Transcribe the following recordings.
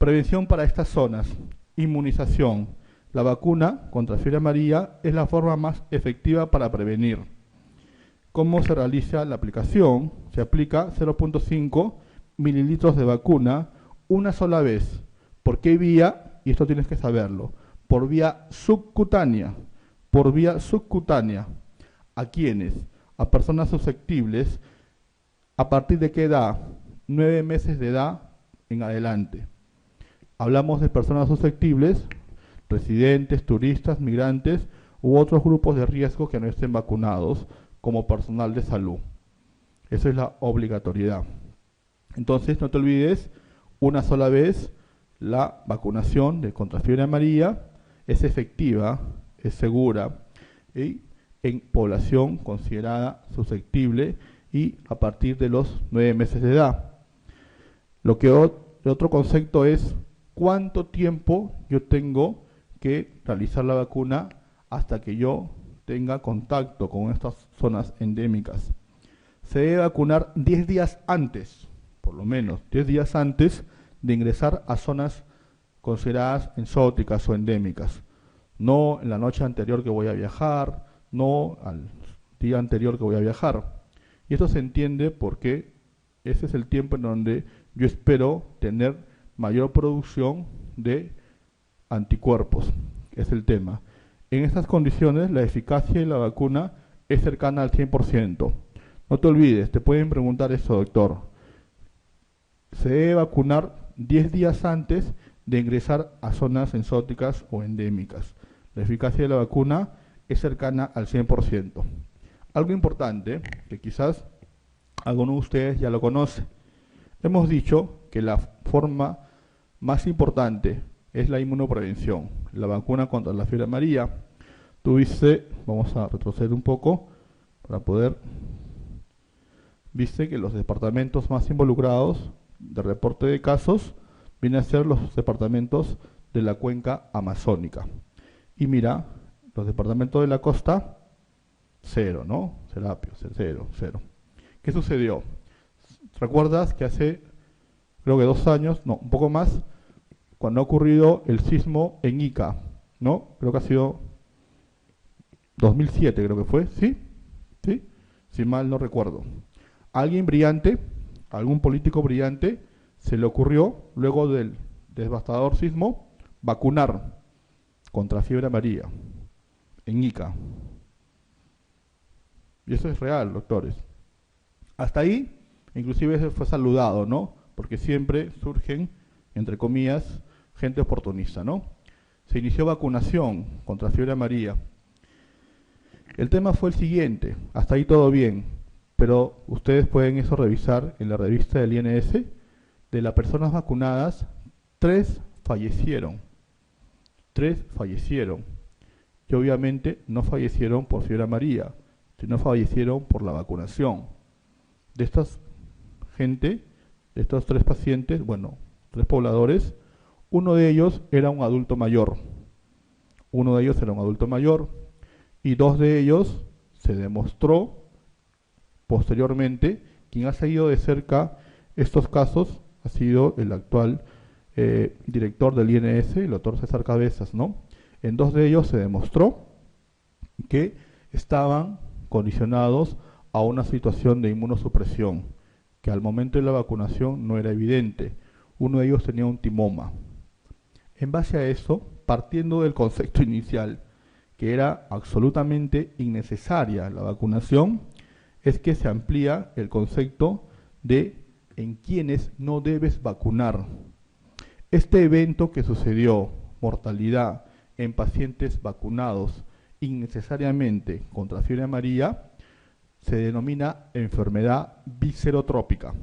Prevención para estas zonas. Inmunización. La vacuna contra fiebre amarilla es la forma más efectiva para prevenir. ¿Cómo se realiza la aplicación? Se aplica 0.5 mililitros de vacuna una sola vez. ¿Por qué vía? Y esto tienes que saberlo. Por vía subcutánea. Por vía subcutánea. ¿A quiénes? A personas susceptibles. ¿A partir de qué edad? 9 meses de edad en adelante. Hablamos de personas susceptibles, residentes, turistas, migrantes u otros grupos de riesgo que no estén vacunados, como personal de salud. Esa es la obligatoriedad. Entonces, no te olvides, una sola vez la vacunación de contra fiebre amarilla es efectiva, es segura y en población considerada susceptible y a partir de los 9 meses de edad. El otro concepto es cuánto tiempo yo tengo que realizar la vacuna hasta que yo tenga contacto con estas zonas endémicas. Se debe vacunar 10 días antes, por lo menos 10 días antes de ingresar a zonas consideradas exóticas o endémicas. No en la noche anterior que voy a viajar, no al día anterior que voy a viajar. Y esto se entiende porque ese es el tiempo en donde yo espero tener mayor producción de anticuerpos. Es el tema. En estas condiciones, la eficacia de la vacuna es cercana al 100%. No te olvides, te pueden preguntar esto, doctor. Se debe vacunar 10 días antes de ingresar a zonas exóticas o endémicas. La eficacia de la vacuna es cercana al 100%. Algo importante, que quizás algunos de ustedes ya lo conocen. Hemos dicho que la forma más importante es la inmunoprevención, la vacuna contra la fiebre amarilla. Vamos a retroceder un poco para poder, viste que los departamentos más involucrados de reporte de casos vienen a ser los departamentos de la cuenca amazónica. Y mira, los departamentos de la costa, cero, ¿no? Serapio, cero. ¿Qué sucedió? ¿Recuerdas que hace, creo que 2 años, no, un poco más, cuando ha ocurrido el sismo en Ica, ¿no? Creo que ha sido 2007, creo que fue, ¿sí? ¿Sí? Si mal no recuerdo. Alguien brillante, algún político brillante, se le ocurrió, luego del devastador sismo, vacunar contra fiebre amarilla en Ica. Y eso es real, doctores. Hasta ahí, inclusive fue saludado, ¿no? Porque siempre surgen, entre comillas, gente oportunista, ¿no? Se inició vacunación contra fiebre amarilla. El tema fue el siguiente, hasta ahí todo bien, pero ustedes pueden eso revisar en la revista del INS. De las personas vacunadas, 3 fallecieron. 3 fallecieron. Y obviamente no fallecieron por fiebre amarilla, sino fallecieron por la vacunación. De estas gente, de estos 3 pacientes, 3 pobladores, uno de ellos era un adulto mayor. Y 2 de ellos se demostró posteriormente, quien ha seguido de cerca estos casos ha sido el actual director del INS, el doctor César Cabezas, ¿no? En 2 de ellos se demostró que estaban condicionados a una situación de inmunosupresión, que al momento de la vacunación no era evidente. Uno de ellos tenía un timoma. En base a eso, partiendo del concepto inicial, que era absolutamente innecesaria la vacunación, es que se amplía el concepto de en quienes no debes vacunar. Este evento que sucedió, mortalidad en pacientes vacunados innecesariamente contra fiebre amarilla, se denomina enfermedad viscerotrópica.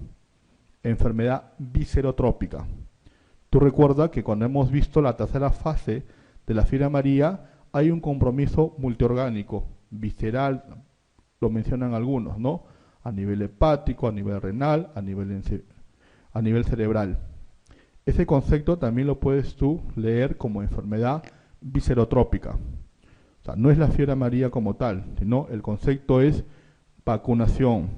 Tú recuerdas que cuando hemos visto la tercera fase de la fiebre amarilla, hay un compromiso multiorgánico, visceral, lo mencionan algunos, ¿no? A nivel hepático, a nivel renal, a nivel cerebral. Ese concepto también lo puedes tú leer como enfermedad viscerotrópica. O sea, no es la fiebre amarilla como tal, sino el concepto es vacunación.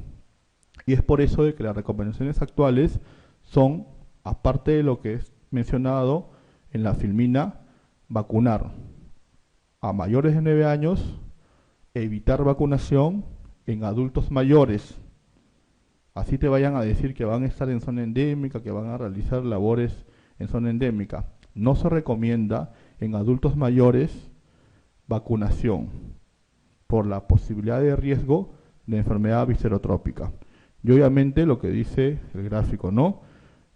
Y es por eso de que las recomendaciones actuales son, aparte de lo que mencionado en la filmina, vacunar a mayores de 9 años, evitar vacunación en adultos mayores. Así te vayan a decir que van a estar en zona endémica, que van a realizar labores en zona endémica. No se recomienda en adultos mayores vacunación por la posibilidad de riesgo de enfermedad viscerotrópica. Y obviamente lo que dice el gráfico, ¿no?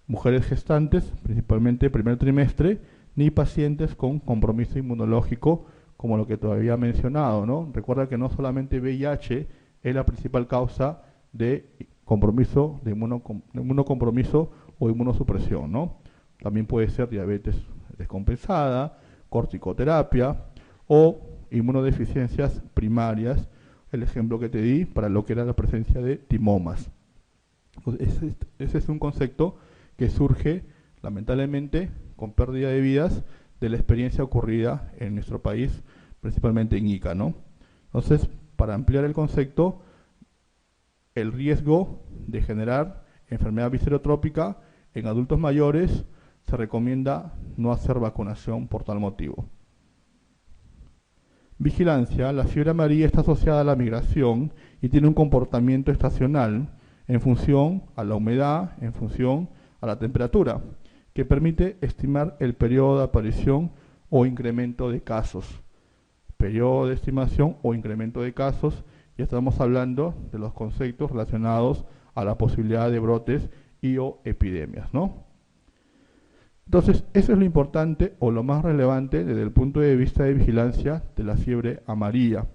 Mujeres gestantes, principalmente primer trimestre, ni pacientes con compromiso inmunológico, como lo que todavía he mencionado, ¿no? Recuerda que no solamente VIH es la principal causa de compromiso, de inmunocompromiso o inmunosupresión, ¿no? También puede ser diabetes descompensada, corticoterapia o inmunodeficiencias primarias, el ejemplo que te di para lo que era la presencia de timomas. Ese es un concepto que surge lamentablemente con pérdida de vidas de la experiencia ocurrida en nuestro país, principalmente en Ica, ¿no? Entonces, para ampliar el concepto, el riesgo de generar enfermedad viscerotrópica en adultos mayores, se recomienda no hacer vacunación por tal motivo. Vigilancia. La fiebre amarilla está asociada a la migración y tiene un comportamiento estacional en función a la humedad, en función a la temperatura, que permite estimar el periodo de aparición o incremento de casos. Periodo de estimación o incremento de casos, ya estamos hablando de los conceptos relacionados a la posibilidad de brotes y o epidemias, ¿no? Entonces, eso es lo importante o lo más relevante desde el punto de vista de vigilancia de la fiebre amarilla.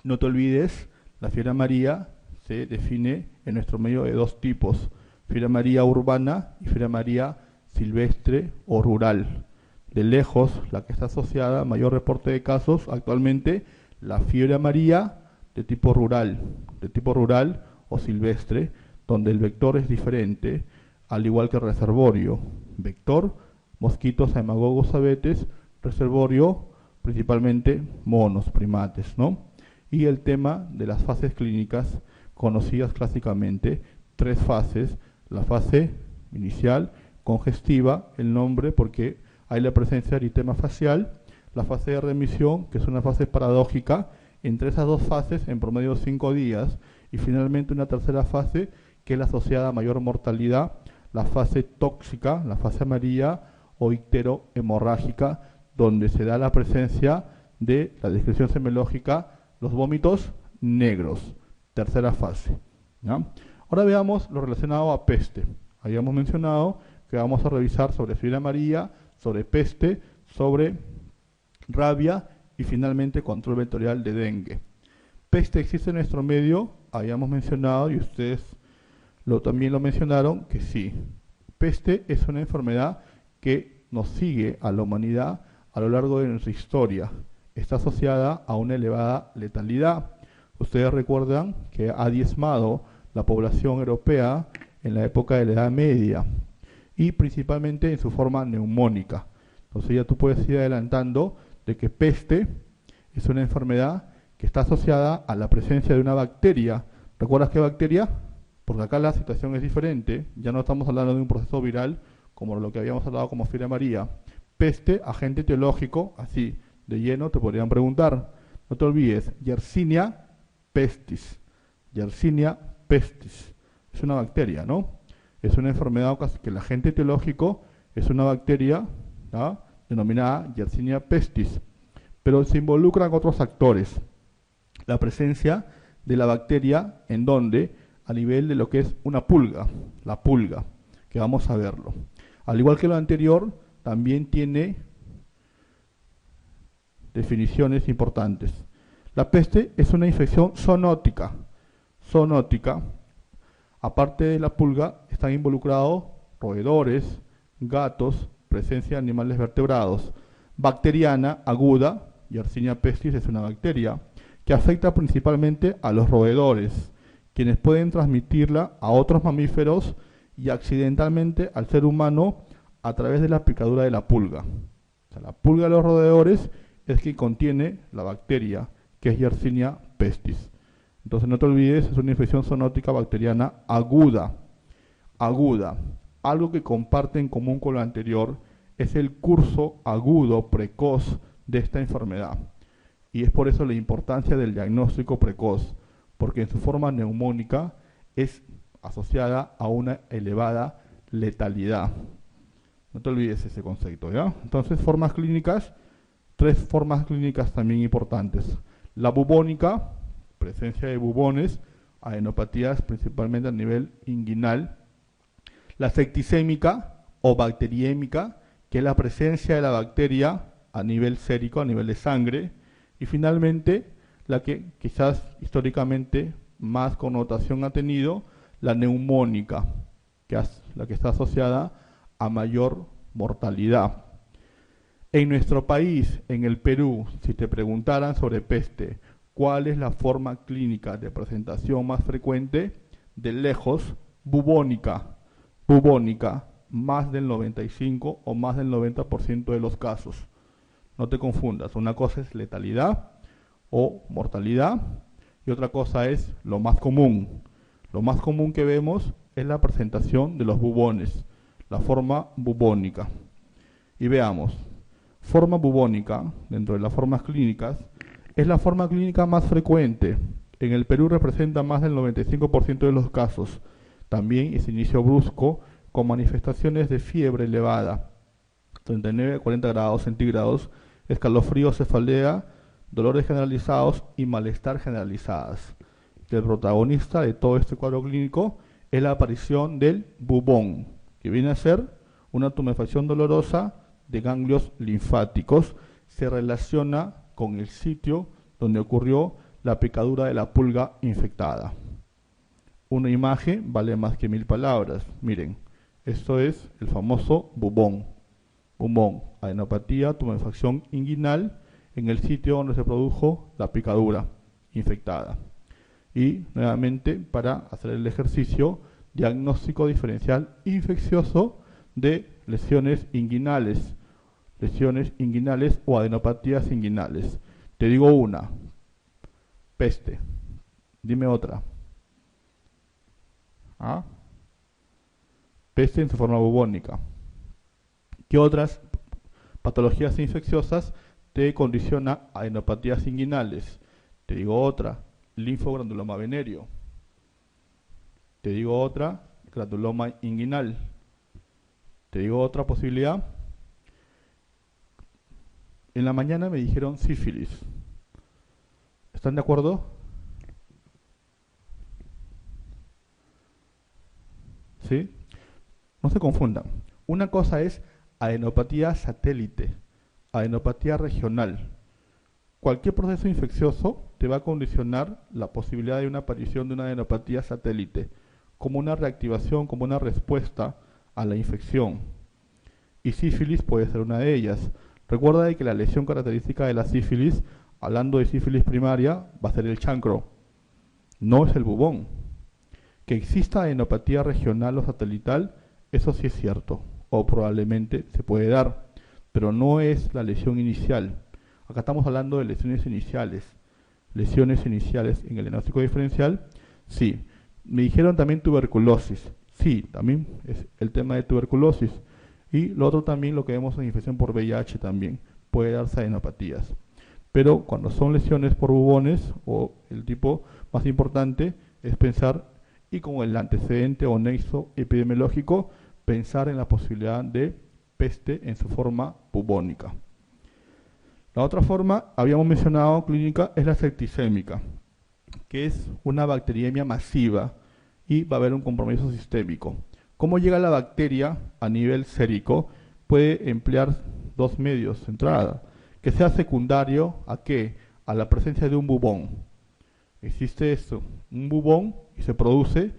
No te olvides, la fiebre amarilla se define en nuestro medio de dos tipos, fiebre amarilla urbana y fiebre amarilla silvestre o rural. De lejos, la que está asociada a mayor reporte de casos actualmente, la fiebre amarilla de tipo rural o silvestre, donde el vector es diferente, al igual que el reservorio. Vector, mosquitos, haemagogos, abetes, reservorio, principalmente monos, primates, ¿no? Y el tema de las fases clínicas conocidas clásicamente, 3 fases, la fase inicial, congestiva, el nombre porque hay la presencia de eritema facial, la fase de remisión, que es una fase paradójica, entre esas dos fases en promedio 5 días, y finalmente una tercera fase que es la asociada a mayor mortalidad, la fase tóxica, la fase amarilla o icterohemorrágica, donde se da la presencia de la descripción semiológica, los vómitos negros, tercera fase, ¿ya? Ahora veamos lo relacionado a peste. Habíamos mencionado que vamos a revisar sobre fiebre amarilla, sobre peste, sobre rabia y finalmente control vectorial de dengue. Peste existe en nuestro medio, habíamos mencionado y ustedes también lo mencionaron, que sí. Peste es una enfermedad que nos sigue a la humanidad a lo largo de nuestra historia. Está asociada a una elevada letalidad. Ustedes recuerdan que ha diezmado la población europea en la época de la Edad Media y principalmente en su forma neumónica. Entonces ya tú puedes ir adelantando de que peste es una enfermedad que está asociada a la presencia de una bacteria. ¿Recuerdas qué bacteria? Porque acá la situación es diferente, ya no estamos hablando de un proceso viral como lo que habíamos hablado como fiebre amarilla. Peste, agente etiológico, así de lleno te podrían preguntar. No te olvides, Yersinia pestis. Yersinia pestis. Es una bacteria, ¿no? Es una enfermedad que el agente etiológico es una bacteria, ¿no?, denominada Yersinia pestis. Pero se involucran otros actores. La presencia de la bacteria en donde a nivel de lo que es una pulga, la pulga, que vamos a verlo. Al igual que lo anterior, también tiene definiciones importantes. La peste es una infección zoonótica. Zoonótica, aparte de la pulga, están involucrados roedores, gatos, presencia de animales vertebrados. Bacteriana, aguda, Yersinia pestis es una bacteria, que afecta principalmente a los roedores, quienes pueden transmitirla a otros mamíferos y accidentalmente al ser humano a través de la picadura de la pulga. O sea, la pulga de los roedores es quien contiene la bacteria, que es Yersinia pestis. Entonces no te olvides, es una infección zoonótica bacteriana aguda. Aguda. Algo que comparte en común con lo anterior es el curso agudo precoz de esta enfermedad. Y es por eso la importancia del diagnóstico precoz, porque en su forma neumónica es asociada a una elevada letalidad. No te olvides ese concepto, ¿ya? Entonces, formas clínicas, 3 formas clínicas también importantes. La bubónica, presencia de bubones, adenopatías principalmente a nivel inguinal. La septicémica o bacteriémica, que es la presencia de la bacteria a nivel sérico, a nivel de sangre. Y finalmente, la que quizás históricamente más connotación ha tenido, la neumónica, que es la que está asociada a mayor mortalidad. En nuestro país, en el Perú, si te preguntaran sobre peste, ¿cuál es la forma clínica de presentación más frecuente? De lejos, bubónica. Bubónica, más del 95 o más del 90% de los casos. No te confundas, una cosa es letalidad o mortalidad y otra cosa es lo más común. Lo más común que vemos es la presentación de los bubones, la forma bubónica. Y veamos, forma bubónica, dentro de las formas clínicas, es la forma clínica más frecuente. En el Perú representa más del 95% de los casos. También es inicio brusco con manifestaciones de fiebre elevada, 39 a 40 grados centígrados, escalofrío, cefalea, dolores generalizados y malestar generalizadas. El protagonista de todo este cuadro clínico es la aparición del bubón, que viene a ser una tumefacción dolorosa de ganglios linfáticos. Se relaciona con el sitio donde ocurrió la picadura de la pulga infectada. Una imagen vale más que 1000 palabras. Miren, esto es el famoso bubón. Bubón, adenopatía, tumefacción inguinal en el sitio donde se produjo la picadura infectada. Y nuevamente, para hacer el ejercicio, diagnóstico diferencial infeccioso de lesiones inguinales o adenopatías inguinales. Te digo una, peste. Dime otra. ¿Ah? Peste en su forma bubónica. ¿Qué otras patologías infecciosas te condiciona adenopatías inguinales? Te digo otra, linfogranuloma venéreo. Te digo otra, granuloma inguinal. Te digo otra posibilidad. En la mañana me dijeron sífilis. ¿Están de acuerdo? ¿Sí? No se confundan. Una cosa es adenopatía satélite, adenopatía regional. Cualquier proceso infeccioso te va a condicionar la posibilidad de una aparición de una adenopatía satélite, como una reactivación, como una respuesta a la infección. Y sífilis puede ser una de ellas. Recuerda de que la lesión característica de la sífilis, hablando de sífilis primaria, va a ser el chancro, no es el bubón. Que exista adenopatía regional o satelital, eso sí es cierto, o probablemente se puede dar, pero no es la lesión inicial. Acá estamos hablando de lesiones iniciales. Lesiones iniciales en el diagnóstico diferencial, sí. Me dijeron también tuberculosis, sí, también es el tema de tuberculosis. Y lo otro también, lo que vemos en infección por VIH también, puede darse adenopatías. Pero cuando son lesiones por bubones, o el tipo más importante, es pensar, y con el antecedente o nexo epidemiológico, pensar en la posibilidad de peste en su forma bubónica. La otra forma, habíamos mencionado clínica, es la septicémica, que es una bacteriemia masiva y va a haber un compromiso sistémico. ¿Cómo llega la bacteria a nivel sérico? Puede emplear dos medios de entrada, que sea secundario ¿a qué? A la presencia de un bubón. Existe esto, un bubón, y se produce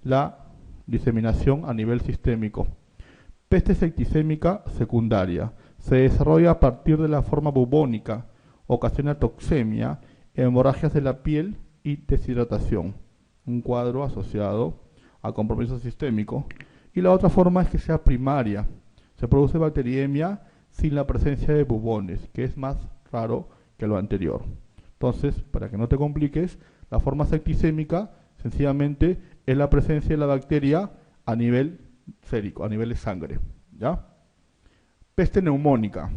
la diseminación a nivel sistémico. Peste septicémica secundaria. Se desarrolla a partir de la forma bubónica, ocasiona toxemia, hemorragias de la piel y deshidratación. Un cuadro asociado a compromiso sistémico. Y la otra forma es que sea primaria. Se produce bacteriemia sin la presencia de bubones, que es más raro que lo anterior. Entonces, para que no te compliques, la forma septicémica sencillamente es la presencia de la bacteria a nivel sérico, a nivel de sangre, ¿ya? Peste neumónica.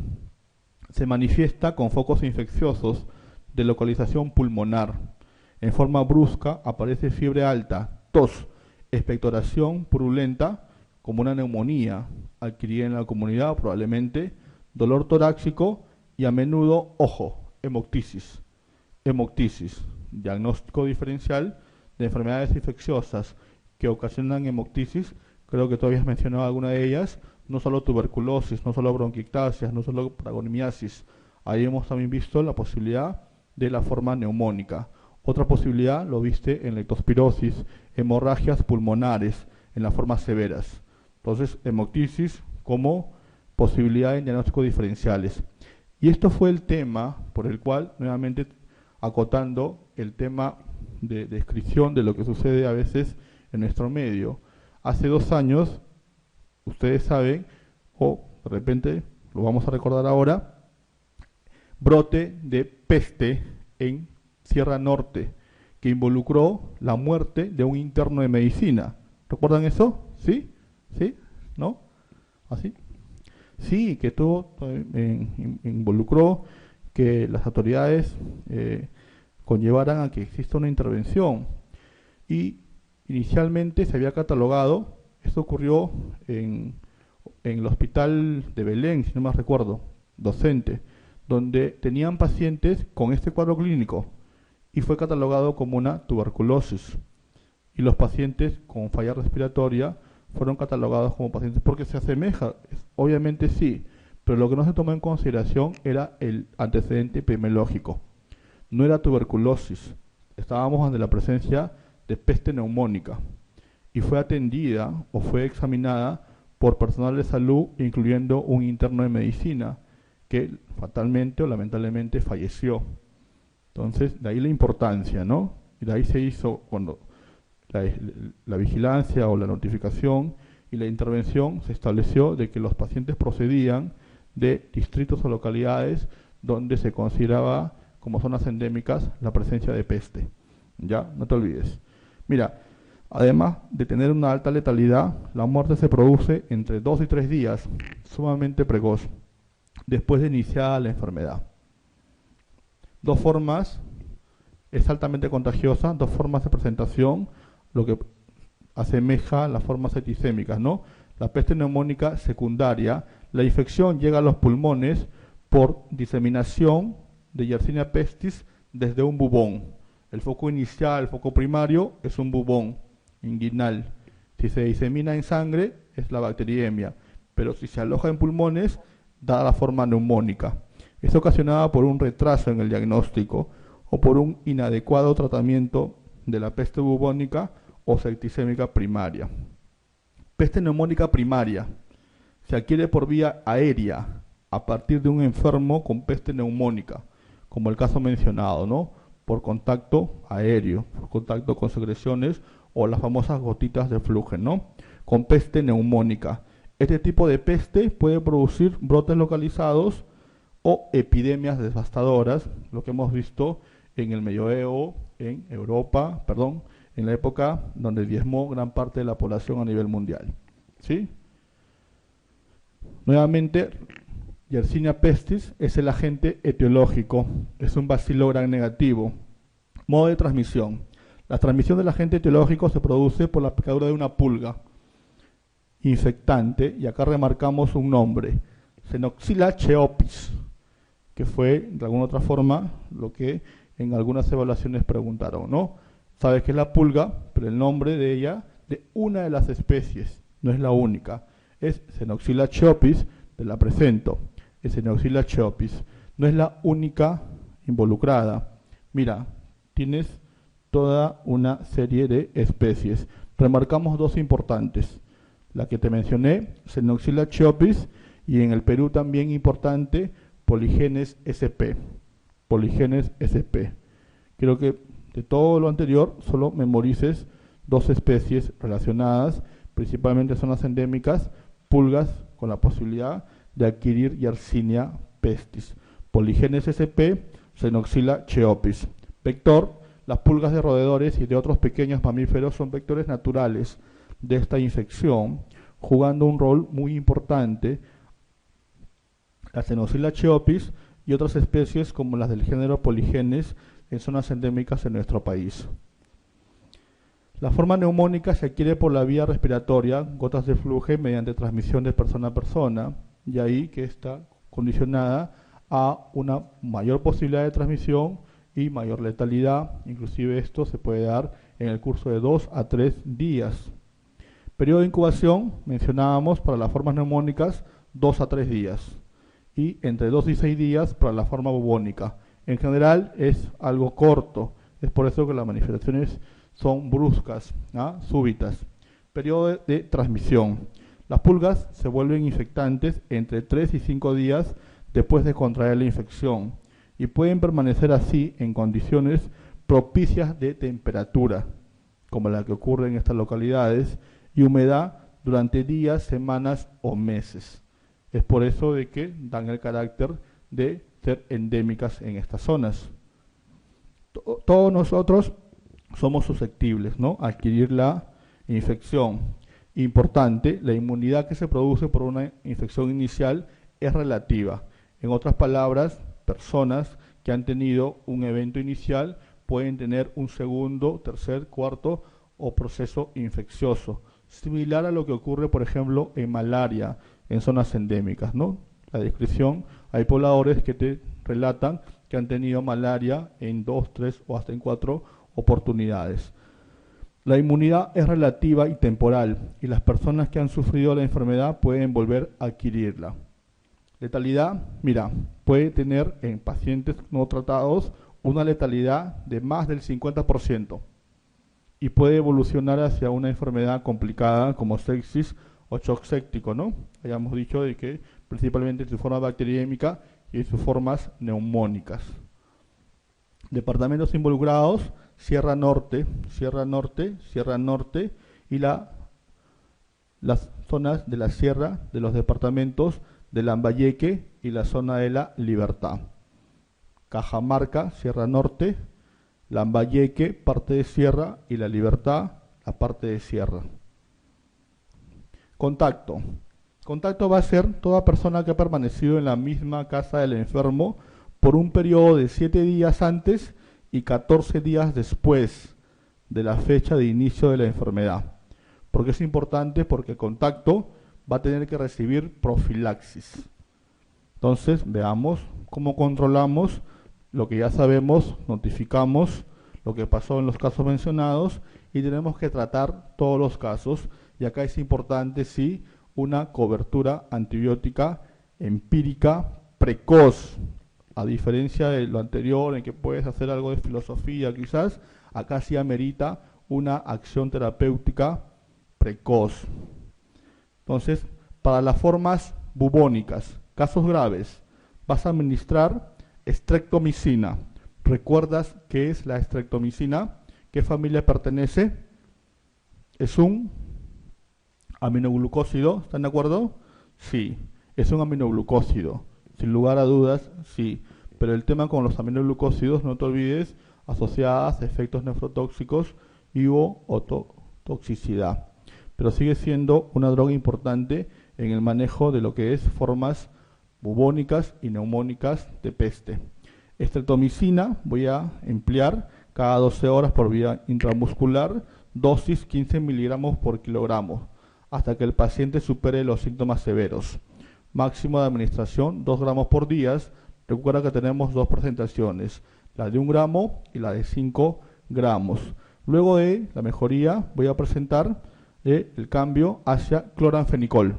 Se manifiesta con focos infecciosos de localización pulmonar. En forma brusca aparece fiebre alta, tos, expectoración purulenta como una neumonía adquirida en la comunidad, probablemente dolor torácico y a menudo, ojo, hemoptisis. Hemoptisis, diagnóstico diferencial de enfermedades infecciosas que ocasionan hemoptisis. Creo que tú habías mencionado alguna de ellas, no solo tuberculosis, no solo bronquiectasias, no solo paragonimiasis. Ahí hemos también visto la posibilidad de la forma neumónica. Otra posibilidad lo viste en leptospirosis, hemorragias pulmonares en las formas severas. Entonces, hemoptisis como posibilidad de diagnósticos diferenciales. Y esto fue el tema por el cual, nuevamente acotando el tema de descripción de lo que sucede a veces en nuestro medio. Hace 2 años, ustedes saben, o de repente lo vamos a recordar ahora, brote de peste en Sierra Norte, que involucró la muerte de un interno de medicina. ¿Recuerdan eso? ¿Sí? ¿Sí? ¿No? ¿Así? Sí, que todo involucró que las autoridades conllevaran a que exista una intervención. Y inicialmente se había catalogado, esto ocurrió en el hospital de Belén, si no me recuerdo, docente, donde tenían pacientes con este cuadro clínico y fue catalogado como una tuberculosis. Y los pacientes con falla respiratoria fueron catalogados como pacientes porque se asemeja, obviamente sí, pero lo que no se tomó en consideración era el antecedente epidemiológico. No era tuberculosis, estábamos ante la presencia de peste neumónica y fue atendida o fue examinada por personal de salud, incluyendo un interno de medicina que fatalmente o lamentablemente falleció. Entonces, de ahí la importancia, ¿no? Y de ahí se hizo cuando la vigilancia o la notificación y la intervención se estableció de que los pacientes procedían de distritos o localidades donde se consideraba como zonas endémicas la presencia de peste. Ya, no te olvides. Mira, además de tener una alta letalidad, la muerte se produce entre 2 y 3 días, sumamente precoz, después de iniciada la enfermedad. 2 formas, es altamente contagiosa, 2 formas de presentación, lo que asemeja las formas septicémicas, ¿no? La peste neumónica secundaria, la infección llega a los pulmones por diseminación de Yersinia pestis desde un bubón. El foco inicial, el foco primario, es un bubón inguinal. Si se disemina en sangre, es la bacteriemia, pero si se aloja en pulmones, da la forma neumónica. Es ocasionada por un retraso en el diagnóstico o por un inadecuado tratamiento de la peste bubónica o septicémica primaria. Peste neumónica primaria se adquiere por vía aérea a partir de un enfermo con peste neumónica, como el caso mencionado, ¿no? Por contacto aéreo, por contacto con secreciones o las famosas gotitas de flujo, ¿no? Con peste neumónica. Este tipo de peste puede producir brotes localizados o epidemias devastadoras, lo que hemos visto en el Medioevo, en Europa, en la época donde diezmó gran parte de la población a nivel mundial. ¿Sí? Nuevamente, Yersinia pestis es el agente etiológico, es un bacilo gram negativo. Modo de transmisión. La transmisión del agente etiológico se produce por la picadura de una pulga infectante, y acá remarcamos un nombre, Xenoxila cheopis, que fue de alguna otra forma lo que en algunas evaluaciones preguntaron, ¿no? Sabes que es la pulga, pero el nombre de ella, de una de las especies, no es la única, es Xenoxila cheopis, te la presento, es Xenoxila cheopis, no es la única involucrada. Mira, tienes toda una serie de especies. Remarcamos 2 importantes, la que te mencioné, Xenoxila cheopis, y en el Perú también importante, Polygenes sp. Polygenes sp. Quiero que de todo lo anterior solo memorices 2 especies relacionadas, principalmente son las endémicas, pulgas con la posibilidad de adquirir Yersinia pestis. Polygenes sp, Xenoxila cheopis. Vector, las pulgas de roedores y de otros pequeños mamíferos son vectores naturales de esta infección, jugando un rol muy importante la Xenocilla chiopis y otras especies como las del género Polygenes en zonas endémicas en nuestro país. La forma neumónica se adquiere por la vía respiratoria, gotas de flujo mediante transmisión de persona a persona, y ahí que está condicionada a una mayor posibilidad de transmisión y mayor letalidad. Inclusive esto se puede dar en el curso de 2 a 3 días. Periodo de incubación, mencionábamos para las formas neumónicas 2 a 3 días y entre 2 y 6 días para la forma bubónica. En general es algo corto, es por eso que las manifestaciones son bruscas, súbitas. Periodo de transmisión. Las pulgas se vuelven infectantes entre 3 y 5 días después de contraer la infección y pueden permanecer así en condiciones propicias de temperatura, como la que ocurre en estas localidades, y humedad durante días, semanas o meses. Es por eso de que dan el carácter de ser endémicas en estas zonas. Todos nosotros somos susceptibles, ¿no?, a adquirir la infección. Importante, la inmunidad que se produce por una infección inicial es relativa. En otras palabras, personas que han tenido un evento inicial pueden tener un segundo, tercer, cuarto o proceso infeccioso, similar a lo que ocurre, por ejemplo, en malaria, en zonas endémicas, ¿no? La descripción, hay pobladores que te relatan que han tenido malaria en 2, 3 o hasta en 4 oportunidades. La inmunidad es relativa y temporal, y las personas que han sufrido la enfermedad pueden volver a adquirirla. Letalidad, mira, puede tener en pacientes no tratados una letalidad de más del 50% y puede evolucionar hacia una enfermedad complicada como sepsis o shock séptico, ¿no? Hayamos dicho de que principalmente en su forma bacteriémica y en sus formas neumónicas. Departamentos involucrados: Sierra Norte, Sierra Norte, Sierra Norte y las zonas de la sierra de los departamentos de Lambayeque y la zona de La Libertad. Cajamarca, Sierra Norte, Lambayeque, parte de sierra, y La Libertad, la parte de sierra. Contacto. Contacto va a ser toda persona que ha permanecido en la misma casa del enfermo por un periodo de 7 días antes y 14 días después de la fecha de inicio de la enfermedad. ¿Por qué es importante? Porque el contacto va a tener que recibir profilaxis. Entonces, veamos cómo controlamos lo que ya sabemos, notificamos lo que pasó en los casos mencionados y tenemos que tratar todos los casos. Y acá es importante, sí, una cobertura antibiótica empírica precoz. A diferencia de lo anterior, en que puedes hacer algo de filosofía quizás, acá sí amerita una acción terapéutica precoz. Entonces, para las formas bubónicas, casos graves, vas a administrar estreptomicina. ¿Recuerdas qué es la estreptomicina? ¿Qué familia pertenece? Es un aminoglucósido, ¿están de acuerdo? Sí, es un aminoglucósido. Sin lugar a dudas, sí. Pero el tema con los aminoglucósidos, no te olvides, asociadas a efectos nefrotóxicos y o otoxicidad. Pero sigue siendo una droga importante en el manejo de lo que es formas bubónicas y neumónicas de peste. Estreptomicina voy a emplear cada 12 horas por vía intramuscular, dosis 15 miligramos por kilogramo, hasta que el paciente supere los síntomas severos. Máximo de administración 2 gramos por día. Recuerda que tenemos dos presentaciones, la de 1 gramo y la de 5 gramos. Luego de la mejoría voy a presentar el cambio hacia cloranfenicol.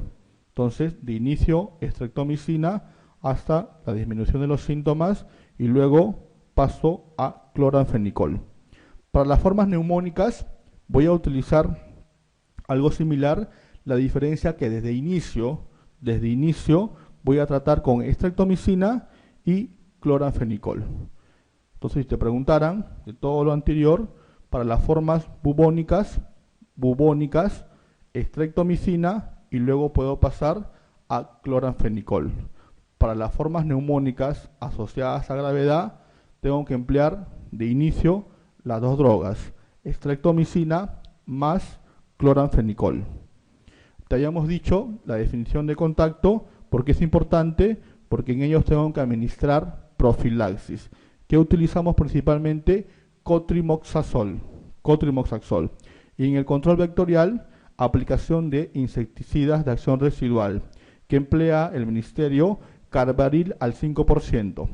Entonces, de inicio estreptomicina hasta la disminución de los síntomas y luego paso a cloranfenicol. Para las formas neumónicas voy a utilizar algo similar, la diferencia que desde inicio voy a tratar con estreptomicina y cloranfenicol. Entonces, si te preguntaran de todo lo anterior, para las formas bubónicas, estreptomicina y luego puedo pasar a cloranfenicol. Para las formas neumónicas asociadas a gravedad, tengo que emplear de inicio las dos drogas, estreptomicina más cloranfenicol. Te habíamos dicho la definición de contacto, porque es importante, porque en ellos tengo que administrar profilaxis, que utilizamos principalmente cotrimoxazol. Y en el control vectorial, aplicación de insecticidas de acción residual, que emplea el Ministerio Carbaryl al 5%.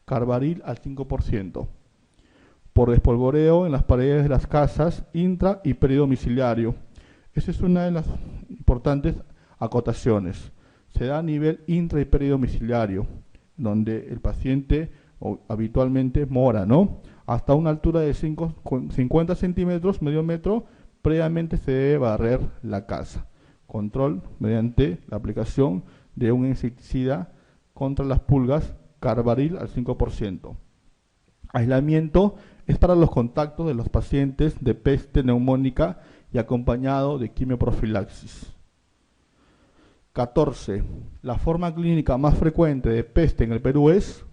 Carbaryl al 5%. Por despolvoreo en las paredes de las casas intra y peridomiciliario. Esa es una de las importantes acotaciones. Se da a nivel intra y peridomiciliario, donde el paciente habitualmente mora, ¿no? Hasta una altura de 50 centímetros, medio metro, previamente se debe barrer la casa. Control mediante la aplicación de un insecticida contra las pulgas, Carbaryl al 5%. Aislamiento es para los contactos de los pacientes de peste neumónica y acompañado de quimioprofilaxis. 14. La forma clínica más frecuente de peste en el Perú es...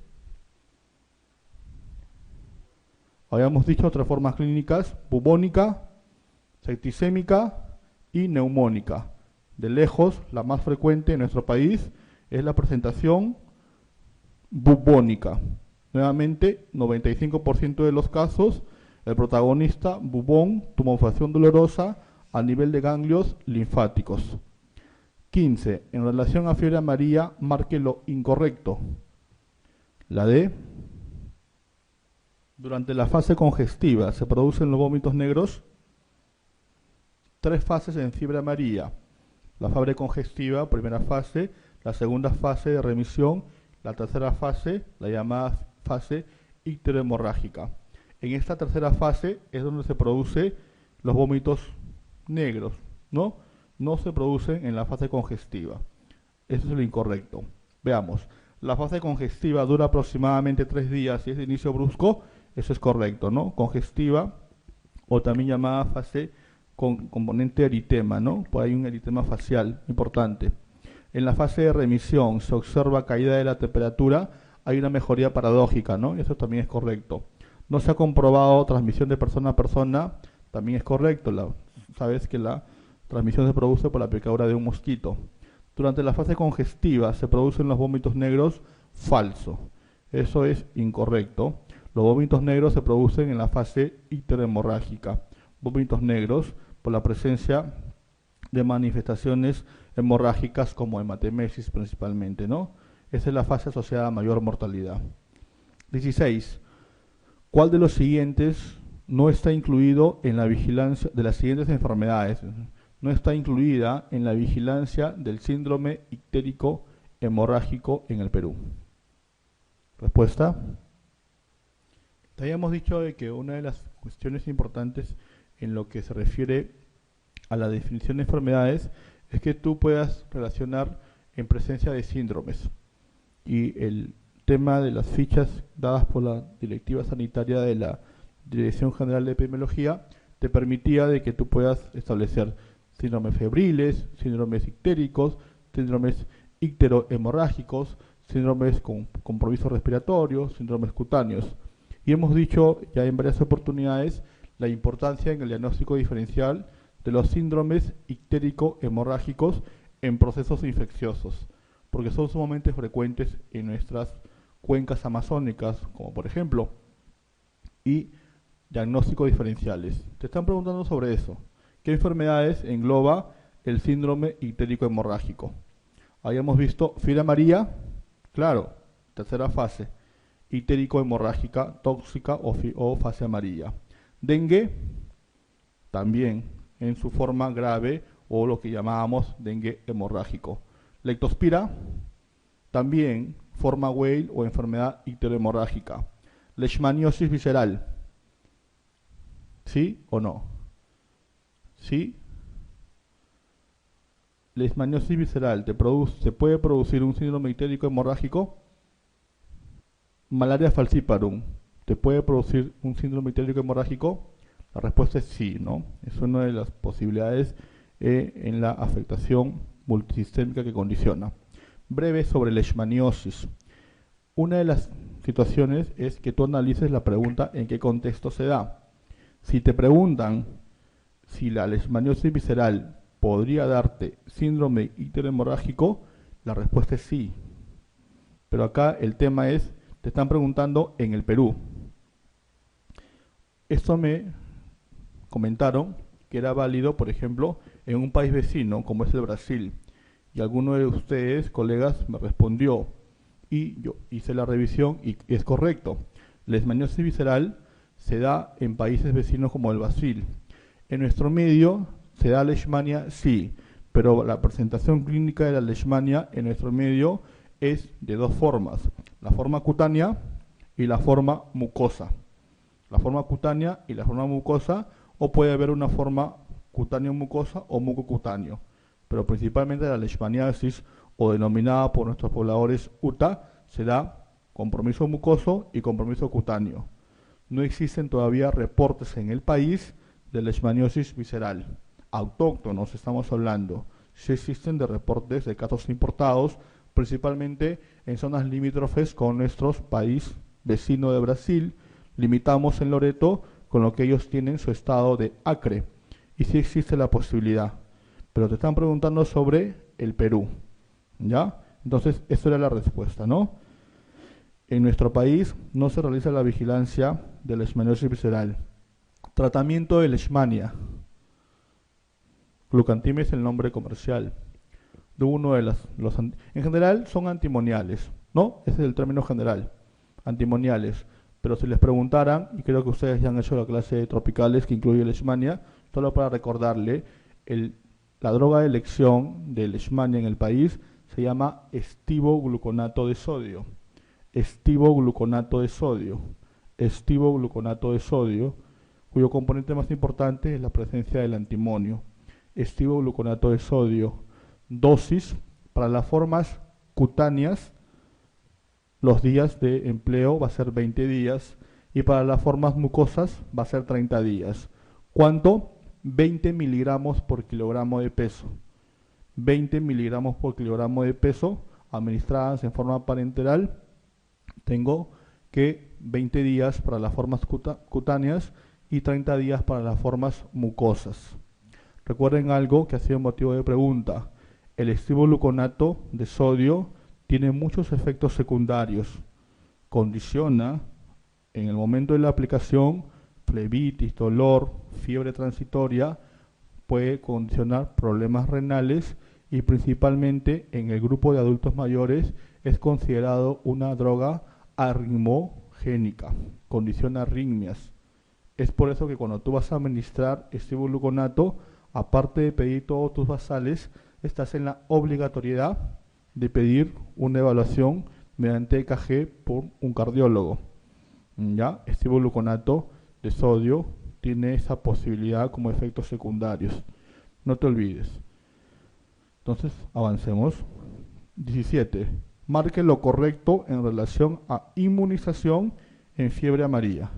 Habíamos dicho otras formas clínicas: bubónica, septicémica y neumónica. De lejos, la más frecuente en nuestro país es la presentación bubónica. Nuevamente, 95% de los casos, el protagonista, bubón, tumefación dolorosa a nivel de ganglios linfáticos. 15. En relación a fiebre amarilla, marque lo incorrecto. La D. Durante la fase congestiva, ¿se producen los vómitos negros? 3 fases en fiebre amarilla. La fase congestiva, primera fase, la segunda fase de remisión, la tercera fase, la llamada fase icterohemorrágica. En esta tercera fase es donde se producen los vómitos negros, ¿no? No se producen en la fase congestiva. Eso es lo incorrecto. Veamos. La fase congestiva dura aproximadamente 3 días y es de inicio brusco. Eso es correcto, ¿no? Congestiva, o también llamada fase con componente eritema, ¿no? Por ahí un eritema facial importante. En la fase de remisión se observa caída de la temperatura, hay una mejoría paradójica, ¿no? Y eso también es correcto. No se ha comprobado transmisión de persona a persona, también es correcto. Sabes que la transmisión se produce por la picadura de un mosquito. Durante la fase congestiva se producen los vómitos negros, falso. Eso es incorrecto. Los vómitos negros se producen en la fase icterohemorrágica. Vómitos negros por la presencia de manifestaciones hemorrágicas como hematemesis principalmente, ¿no? Esa es la fase asociada a mayor mortalidad. 16. ¿Cuál de los siguientes no está incluido en la vigilancia de las siguientes enfermedades? No está incluida en la vigilancia del síndrome ictérico hemorrágico en el Perú. Respuesta. Te habíamos dicho de que una de las cuestiones importantes en lo que se refiere a la definición de enfermedades es que tú puedas relacionar en presencia de síndromes. Y el tema de las fichas dadas por la directiva sanitaria de la Dirección General de Epidemiología te permitía de que tú puedas establecer síndromes febriles, síndromes ictéricos, síndromes icterohemorrágicos, síndromes con compromiso respiratorio, síndromes cutáneos. Y hemos dicho ya en varias oportunidades la importancia en el diagnóstico diferencial de los síndromes ictérico-hemorrágicos en procesos infecciosos, porque son sumamente frecuentes en nuestras cuencas amazónicas, como por ejemplo, y diagnósticos diferenciales. Te están preguntando sobre eso. ¿Qué enfermedades engloba el síndrome ictérico-hemorrágico? Habíamos visto fiebre amarilla, claro, tercera fase, ictérico-hemorrágica, tóxica o fase amarilla. Dengue, también en su forma grave o lo que llamábamos dengue hemorrágico. Leptospira, también forma Weil o enfermedad icterohemorrágica. Leishmaniosis visceral, ¿sí o no? ¿Sí? Leishmaniosis visceral, ¿se puede producir un síndrome ictérico hemorrágico? Malaria falciparum, ¿te puede producir un síndrome ictérico hemorrágico? La respuesta es sí, ¿no? Es una de las posibilidades en la afectación multisistémica que condiciona. Breve sobre leishmaniosis. Una de las situaciones es que tú analices la pregunta en qué contexto se da. Si te preguntan si la leishmaniosis visceral ¿podría darte síndrome icteromorrágico? La respuesta es sí. Pero acá el tema es, te están preguntando en el Perú. Esto me comentaron que era válido, por ejemplo, en un país vecino como es el Brasil. Y alguno de ustedes, colegas, me respondió y yo hice la revisión y es correcto. La leishmaniasis visceral se da en países vecinos como el Brasil. En nuestro medio se da leishmania, sí, pero la presentación clínica de la leishmania en nuestro medio es de dos formas, la forma cutánea y la forma mucosa. La forma cutánea y la forma mucosa, o puede haber una forma cutáneo mucosa o mucocutáneo, pero principalmente la leishmaniasis, o denominada por nuestros pobladores UTA, se da compromiso mucoso y compromiso cutáneo. No existen todavía reportes en el país de leishmaniosis visceral. Autóctonos estamos hablando. Sí existen de reportes de casos importados, principalmente en zonas limítrofes con nuestro país vecino de Brasil. Limitamos en Loreto con lo que ellos tienen su estado de Acre. Y sí existe la posibilidad. Pero te están preguntando sobre el Perú. ¿Ya? Entonces, esa era la respuesta, ¿no? En nuestro país no se realiza la vigilancia de la leishmaniosis visceral. Tratamiento de leishmania. Glucantime es el nombre comercial de uno de en general son antimoniales, ¿no? Ese es el término general, antimoniales. Pero si les preguntaran, y creo que ustedes ya han hecho la clase de tropicales que incluye leishmania, solo para recordarle, la droga de elección de leishmania en el país se llama estivogluconato de sodio. Estivogluconato de sodio. Estivogluconato de sodio, cuyo componente más importante es la presencia del antimonio. Estivogluconato de sodio. Dosis para las formas cutáneas, los días de empleo va a ser 20 días y para las formas mucosas va a ser 30 días. ¿Cuánto? 20 miligramos por kilogramo de peso. 20 miligramos por kilogramo de peso administradas en forma parenteral. Tengo que 20 días para las formas cutáneas y 30 días para las formas mucosas. Recuerden algo que ha sido motivo de pregunta. El estivogluconato de sodio tiene muchos efectos secundarios. Condiciona, en el momento de la aplicación, flebitis, dolor, fiebre transitoria, puede condicionar problemas renales y principalmente en el grupo de adultos mayores es considerado una droga arritmogénica, condiciona arritmias. Es por eso que cuando tú vas a administrar estivogluconato, aparte de pedir todos tus basales, estás en la obligatoriedad de pedir una evaluación mediante EKG por un cardiólogo. ¿Ya? Estivogluconato de sodio tiene esa posibilidad como efectos secundarios. No te olvides. Entonces, avancemos. 17. Marque lo correcto en relación a inmunización en fiebre amarilla.